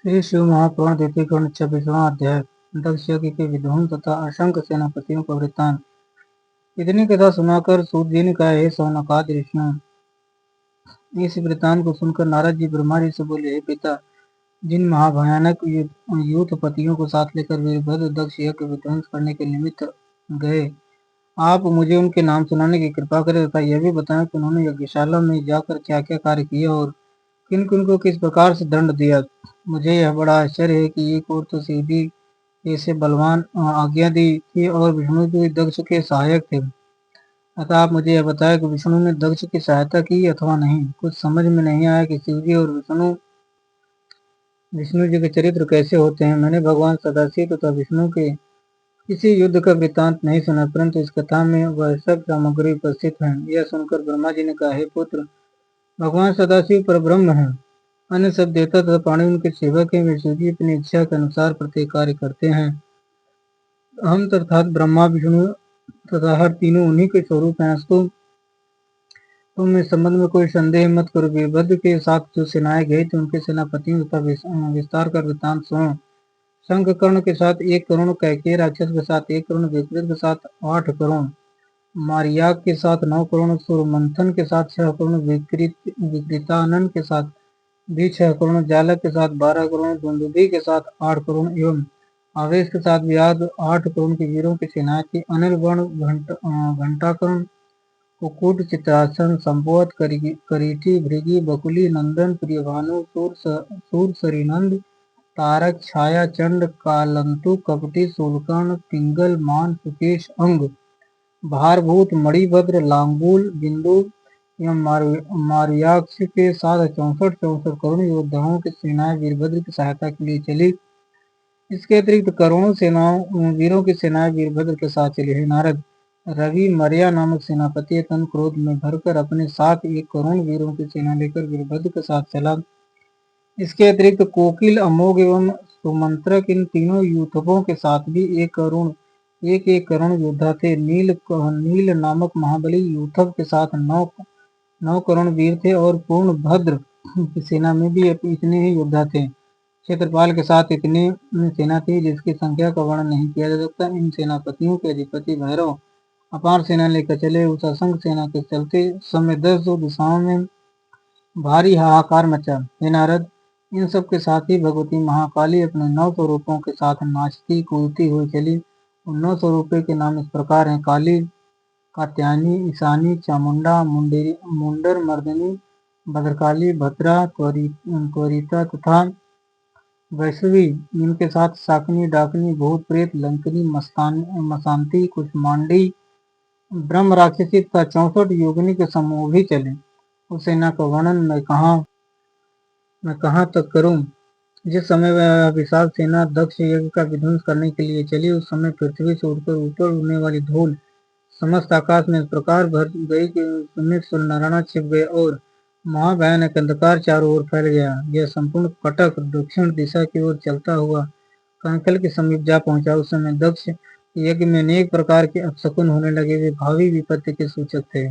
श्री शिव महापुराण द्वितीय खंड 26वां अध्याय। दक्ष यज्ञ के विध्वंस तथा असंख्य सेनापतियों का वृत्तांत। इतनी कथा सुनाकर सूत जी ने कहा, हे सौनकाद ऋषियों, इस वृत्तांत को सुनकर नारद जी ब्रह्मा जी से बोले, हे पिता, जिन महाभयानक यूथपतियों को साथ लेकर वीरभद्र दक्ष यज्ञ विध्वंस करने के निमित्त गए, आप मुझे उनके नाम सुनाने की कृपा करें तथा यह भी बताएं कि उन्होंने यज्ञशाला में जाकर क्या क्या कार्य किया और किन किन को किस प्रकार से दंड दिया। मुझे यह बड़ा आश्चर्य है कि एक और तो शिव जी ऐसे बलवान आज्ञा दी थी और विष्णु जी दक्ष के सहायक थे, अतः आप मुझे यह बताया कि विष्णु ने दक्ष की सहायता की अथवा नहीं। कुछ समझ में नहीं आया कि शिव जी और विष्णु जी के चरित्र कैसे होते हैं। मैंने भगवान सदाशिव तथा विष्णु के किसी युद्ध का वृत्तांत नहीं सुना, परंतु इस कथा में वह सब सामग्री उपस्थित है। यह सुनकर ब्रह्मा जी ने कहा, हे पुत्र, भगवान सदाशिव परब्रह्म है, अन्य सब देवता तथा प्राणी उनके सेवक हैं। वे शिव जी अपनी इच्छा के अनुसार प्रत्येक कार्य करते हैं। हम अर्थात ब्रह्मा विष्णु तथा हर तीनों उन्हीं के स्वरूप हैं। अस्तु, तुम इस संबंध में कोई संदेह मत करो। वीरभद्र के साथ जो सेनाएं गई थी उनके सेनापतियों तथा विस्तार कर वृत्तांत सुनो। शंखकर्ण के साथ 1 करोड़, कैकेय राक्षस के साथ 1 करोड़, विपरीत के साथ 8 करोड़, मारियाक के साथ 9 करोड़, सूर्यमंथन के साथ 6 करोड़, विकृतानन के साथ भी 6 करोड़, जालक के साथ 12 करोड़, दुंदुभि के साथ 8 करोड़ एवं आवेश के साथ भी 8 करोड़ के वीरों की सेना थी। अनिल वर्ण घंटाकर्ण, कुकुट, चित्रासन, संपोत, करीठी, भृगि, बकुली, नंदन, प्रियभानु, सूरसरीनंद, तारक, छाया, चंड, कालंतु, कपटी, शूलकर्ण, पिंगल, मान, सुकेश, अंग, भारभूत, मणिभद्र, लांगूल, बिंदु एवं मारियाक्ष के साथ 64 करोड़ योद्धाओं की सेनाएं वीरभद्र की सहायता के लिए चली। इसके अतिरिक्त करोड़ों सेनाओं वीरों की सेनाएं वीरभद्र के साथ चली। है नारद, रवि मर्या नामक सेनापति तन क्रोध में भरकर अपने साथ 1 करोड़ वीरों की सेना लेकर वीरभद्र के साथ चला। इसके अतिरिक्त कोकिल, अमोघ एवं सुमंत्रक इन तीनों यूथपों के साथ भी 1 करोड़ योद्धा थे। नील नामक महाबली यूथप के साथ 9 करोड़ वीर थे और पूर्ण भद्र की सेना में भी इतने ही योद्धा थे। क्षेत्रपाल के साथ इतनी सेना थी जिसकी संख्या का वर्णन नहीं किया जा सकता। इन सेनापतियों के अधिपति भैरव अपार सेना लेकर चले। उस असंख्य सेना के चलते समय 10 दिशाओं में भारी हाहाकार मचा। हे नारद, इन सब के साथ ही भगवती महाकाली अपने 9 स्वरूपों के साथ नाचती कूदती हुई चली। उन 9 स्वरूपों के नाम इस प्रकार हैं, काली, कात्यायनी, ईशानी, चामुंडा, मुंडर मर्दनी, भद्रकाली, भद्रा, त्वरिता तथा वैष्णवी। इनके साथ शाकनी, डाकनी, भूत प्रेत, लंकनी, मशांति, कुष्मांडी, ब्रह्म राक्षसी तथा 64 योगिनी के समूह भी चले। उस सेना का वर्णन मैं कहाँ तक करूं। जिस समय वह विशाल सेना दक्ष यज्ञ का विध्वंस करने के लिए चली, उस समय पृथ्वी से उड़कर ऊपर उड़ने वाली धूल समस्त आकाश में इस प्रकार भर गई कि उसमें सूर्यनारायण छिप गए और महाभयानक अंधकार चारों ओर फैल गया। यह संपूर्ण कटक दक्षिण दिशा की ओर चलता हुआ कंकल के समीप जा पहुंचा। उस समय दक्ष यज्ञ में अनेक प्रकार के अपशकुन होने लगे। वे भावी विपत्ति के सूचक थे।